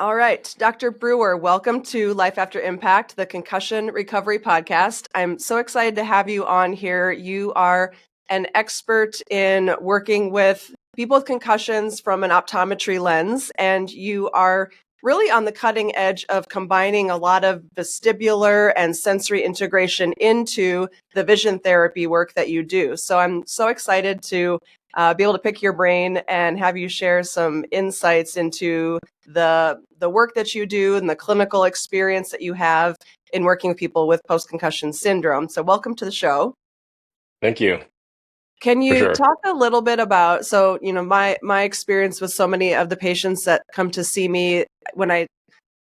All right, Dr. Brewer, welcome to Life After Impact, the Concussion Recovery Podcast. I'm so excited to have you on here. You are an expert in working with people with concussions from an optometry lens, and you are really on the cutting edge of combining a lot of vestibular and sensory integration into the vision therapy work that you do. So I'm so excited to be able to pick your brain and have you share some insights into the work that you do and the clinical experience that you have in working with people with post-concussion syndrome. So welcome to the show. Thank you. Can you talk a little bit about, my experience with so many of the patients that come to see me, when I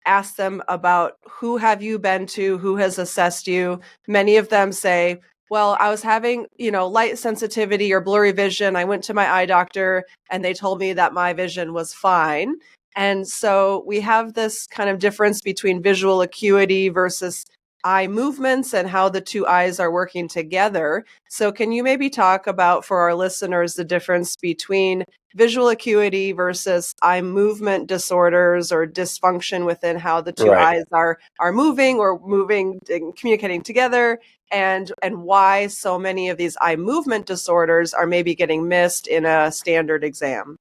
ask them about who have you been to, who has assessed you, many of them say, well, I was having, light sensitivity or blurry vision. I went to my eye doctor and they told me that my vision was fine. And so we have this kind of difference between visual acuity versus eye movements and how the two eyes are working together. So can you maybe talk about, for our listeners, the difference between visual acuity versus eye movement disorders or dysfunction within how the two eyes are moving or moving and communicating together, and why so many of these eye movement disorders are maybe getting missed in a standard exam?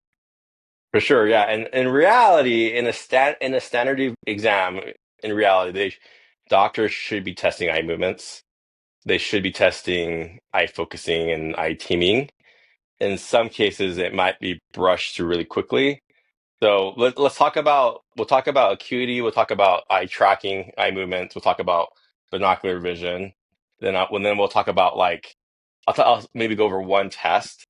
For sure, yeah. And in reality, in a standard exam, in reality, doctors should be testing eye movements. They should be testing eye focusing and eye teaming. In some cases, it might be brushed through really quickly. So we'll talk about acuity. We'll talk about eye tracking, eye movements. We'll talk about binocular vision. Then we'll talk about I'll maybe go over one test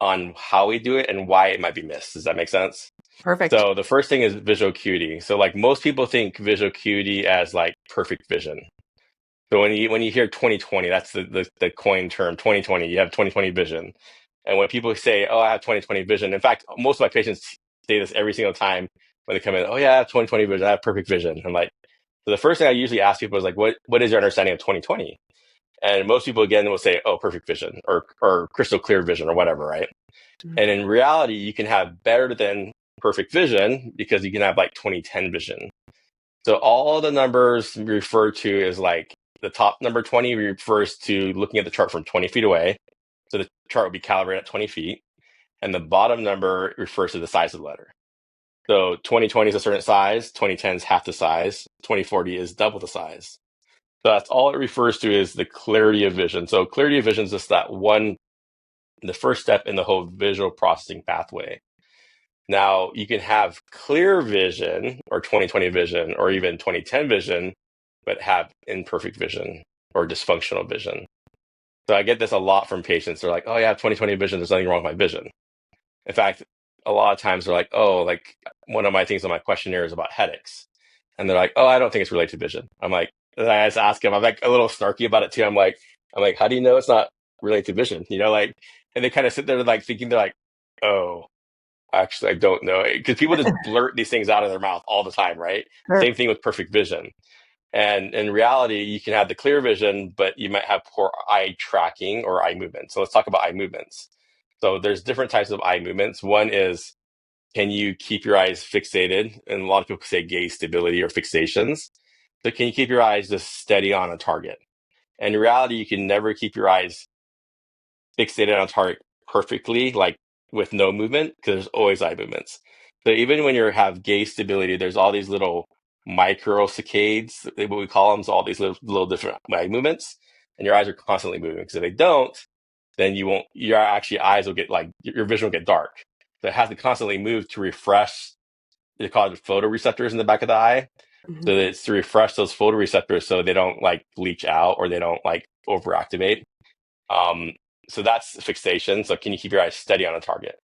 on how we do it and why it might be missed. Does that make sense? Perfect. So the first thing is visual acuity. So most people think visual acuity as perfect vision. So when you hear 20/20, that's the coin term, 20/20. You have 20/20 vision. And when people say, "Oh, I have 20/20 vision," in fact, most of my patients say this every single time when they come in. "Oh yeah, I have 20/20 vision. I have perfect vision." I'm like, so the first thing I usually ask people is what is your understanding of 20/20? And most people again will say, "Oh, perfect vision," or crystal clear vision or whatever, right? Mm-hmm. And in reality, you can have better than perfect vision because you can have 20/10 vision. So all the numbers refer to is the top number 20 refers to looking at the chart from 20 feet away. So the chart will be calibrated at 20 feet. And the bottom number refers to the size of the letter. So 20/20 is a certain size, 20/10 is half the size, 20/40 is double the size. So that's all it refers to is the clarity of vision. So clarity of vision is just the first step in the whole visual processing pathway. Now, you can have clear vision or 20/20 vision or even 20/10 vision, but have imperfect vision or dysfunctional vision. So I get this a lot from patients. They're like, "Oh, yeah, I have 20/20 vision. There's nothing wrong with my vision." In fact, a lot of times they're like, "Oh, one of my things on my questionnaire is about headaches." And they're like, "Oh, I don't think it's related to vision." I'm like, and I just ask them, I'm a little snarky about it too. I'm like, "How do you know it's not related to vision?" And they kind of sit there thinking, they're like, "Oh, actually, I don't know." Because people just blurt these things out of their mouth all the time, right? Sure. Same thing with perfect vision. And in reality, you can have the clear vision, but you might have poor eye tracking or eye movement. So let's talk about eye movements. So there's different types of eye movements. One is, can you keep your eyes fixated? And a lot of people say gaze stability or fixations. So can you keep your eyes just steady on a target? And in reality, you can never keep your eyes fixated on a target perfectly, with no movement, because there's always eye movements. So even when you have gaze stability, there's all these little microsaccades, what we call them, so all these little different eye movements, and your eyes are constantly moving. Because if they don't, then your eyes will get your vision will get dark. So it has to constantly move to refresh. They call it photoreceptors in the back of the eye. Mm-hmm. So it's to refresh those photoreceptors so they don't bleach out or they don't overactivate. So that's fixation. So can you keep your eyes steady on a target?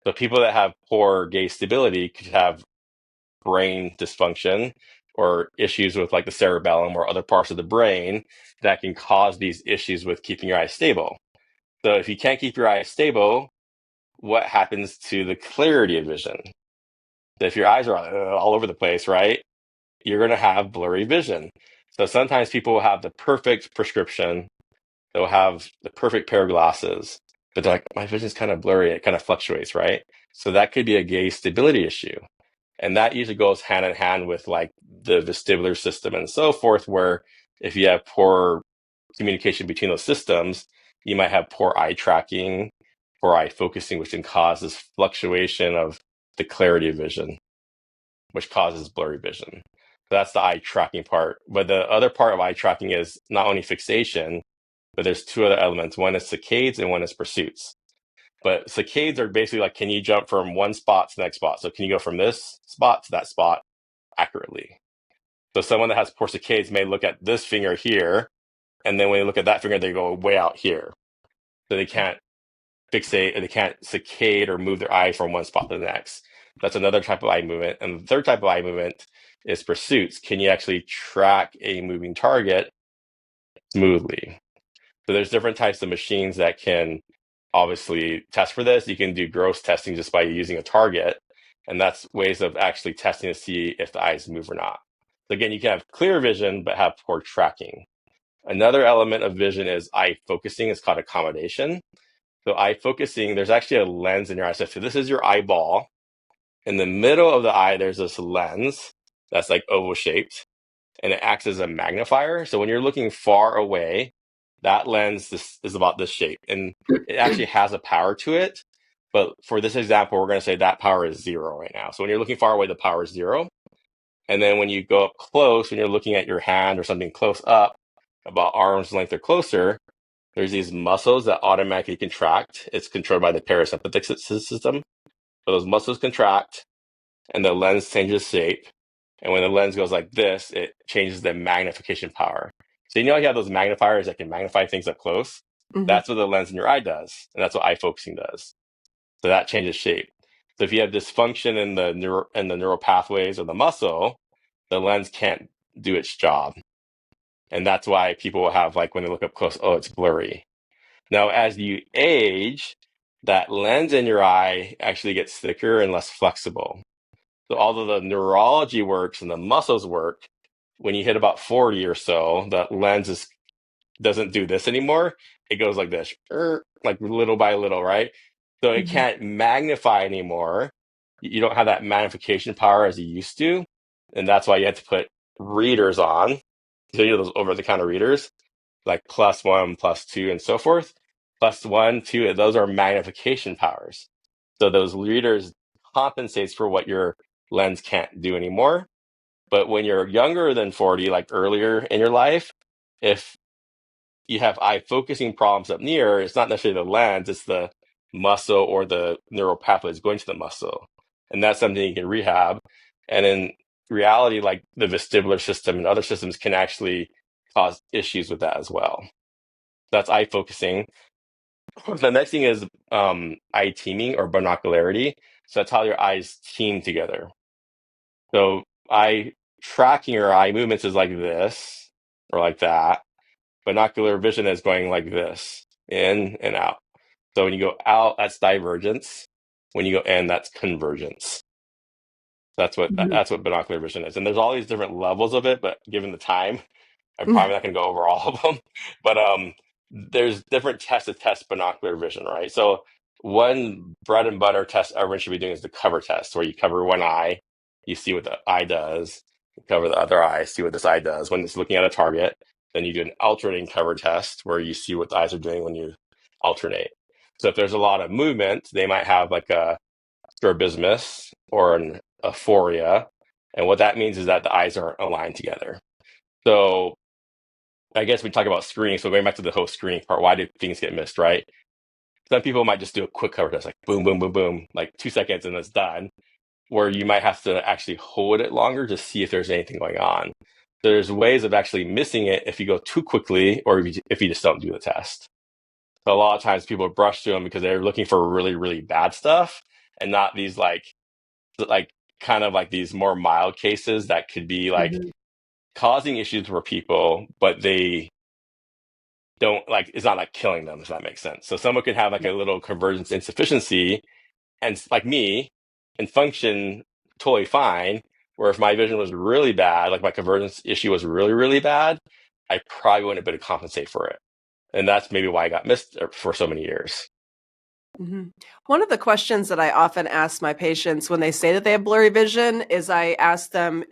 So people that have poor gaze stability could have brain dysfunction or issues with the cerebellum or other parts of the brain that can cause these issues with keeping your eyes stable. So if you can't keep your eyes stable, what happens to the clarity of vision? So if your eyes are all over the place, right, you're going to have blurry vision. So sometimes people will have the perfect prescription. They'll have the perfect pair of glasses, but they're like, my vision's kind of blurry. It kind of fluctuates, right? So that could be a gaze stability issue. And that usually goes hand in hand with like the vestibular system and so forth, where if you have poor communication between those systems, you might have poor eye tracking, poor eye focusing, which can cause this fluctuation of the clarity of vision, which causes blurry vision. So that's the eye tracking part. But the other part of eye tracking is not only fixation, but there's two other elements. One is saccades and one is pursuits. But saccades are basically like, can you jump from one spot to the next spot? So can you go from this spot to that spot accurately? So someone that has poor saccades may look at this finger here, and then when they look at that finger, they go way out here. So they can't fixate, or they can't saccade or move their eye from one spot to the next. That's another type of eye movement. And the third type of eye movement is pursuits. Can you actually track a moving target smoothly? So there's different types of machines that can obviously test for this. You can do gross testing just by using a target. And that's ways of actually testing to see if the eyes move or not. So again, you can have clear vision, but have poor tracking. Another element of vision is eye focusing. It's called accommodation. So eye focusing, there's actually a lens in your eye. So this is your eyeball. In the middle of the eye, there's this lens that's like oval shaped, and it acts as a magnifier. So when you're looking far away, that lens is about this shape, and it actually has a power to it. But for this example, we're going to say that power is 0 right now. So when you're looking far away, the power is 0. And then when you go up close, when you're looking at your hand or something close up, about arm's length or closer, there's these muscles that automatically contract. It's controlled by the parasympathetic system. So those muscles contract, and the lens changes shape. And when the lens goes like this, it changes the magnification power. So you have those magnifiers that can magnify things up close. Mm-hmm. That's what the lens in your eye does, and that's what eye focusing does. So that changes shape. So if you have dysfunction in the neural pathways or the muscle, the lens can't do its job. And that's why people will have, like, when they look up close, oh, it's blurry. Now, as you age, that lens in your eye actually gets thicker and less flexible. So although the neurology works and the muscles work, when you hit about 40 or so, that lens doesn't do this anymore. It goes like this, like little by little, right? So it can't magnify anymore. You don't have that magnification power as you used to. And that's why you have to put readers on. So those over-the-counter readers, like +1, +2, and so forth. +1, 2, those are magnification powers. So those readers compensates for what your lens can't do anymore. But when you're younger than 40, like earlier in your life, if you have eye focusing problems up near, it's not necessarily the lens, it's the muscle or the neural pathways going to the muscle. And that's something you can rehab. And in reality, like the vestibular system and other systems can actually cause issues with that as well. That's eye focusing. The next thing is eye teaming or binocularity. So that's how your eyes team together. So eye tracking or eye movements is like this or like that. Binocular vision is going like this, in and out. So when you go out, that's divergence. When you go in, that's convergence. That's what binocular vision is. And there's all these different levels of it, but given the time, I'm probably not going to go over all of them. But there's different tests to test binocular vision, right? So one bread and butter test everyone should be doing is the cover test, where you cover one eye, you see what the eye does, you cover the other eye, see what this eye does when it's looking at a target. Then you do an alternating cover test where you see what the eyes are doing when you alternate. So if there's a lot of movement, they might have like a strabismus or an aphoria. And what that means is that the eyes aren't aligned together. So I guess we talk about screening. So going back to the whole screening part, why do things get missed, right? Some people might just do a quick cover test, like boom, boom, boom, boom, like 2 seconds and it's done, where you might have to actually hold it longer to see if there's anything going on. There's ways of actually missing it if you go too quickly or if you just don't do the test. So a lot of times people brush through them because they're looking for really, really bad stuff and not these like kind of like these more mild cases that could be like causing issues for people, but they don't like, it's not like killing them, if that makes sense. So someone could have like a little convergence insufficiency and like me and function totally fine. Where if my vision was really bad, like my convergence issue was really, really bad, I probably wouldn't have been able to compensate for it. And that's maybe why I got missed for so many years. Mm-hmm. One of the questions that I often ask my patients when they say that they have blurry vision is I ask them,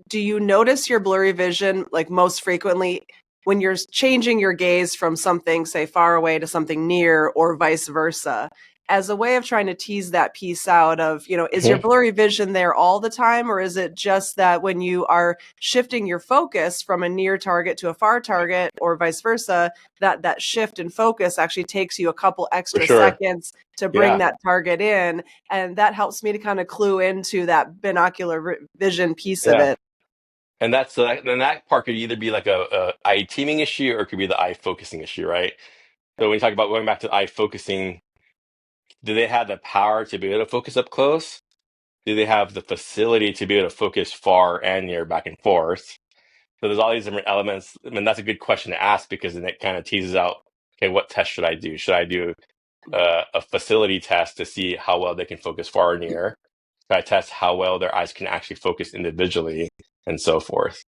do you notice your blurry vision like most frequently when you're changing your gaze from something, say, far away to something near or vice versa? As a way of trying to tease that piece out of, is your blurry vision there all the time, or is it just that when you are shifting your focus from a near target to a far target or vice versa, that shift in focus actually takes you a couple extra seconds to bring that target in, and that helps me to kind of clue into that binocular vision piece of it. And then that part could either be like a eye teaming issue or it could be the eye focusing issue, right? So when you talk about going back to eye focusing, do they have the power to be able to focus up close? Do they have the facility to be able to focus far and near, back and forth? So there's all these different elements. I mean, that's a good question to ask because then it kind of teases out, okay, what test should I do? Should I do a facility test to see how well they can focus far or near? Should I test how well their eyes can actually focus individually and so forth?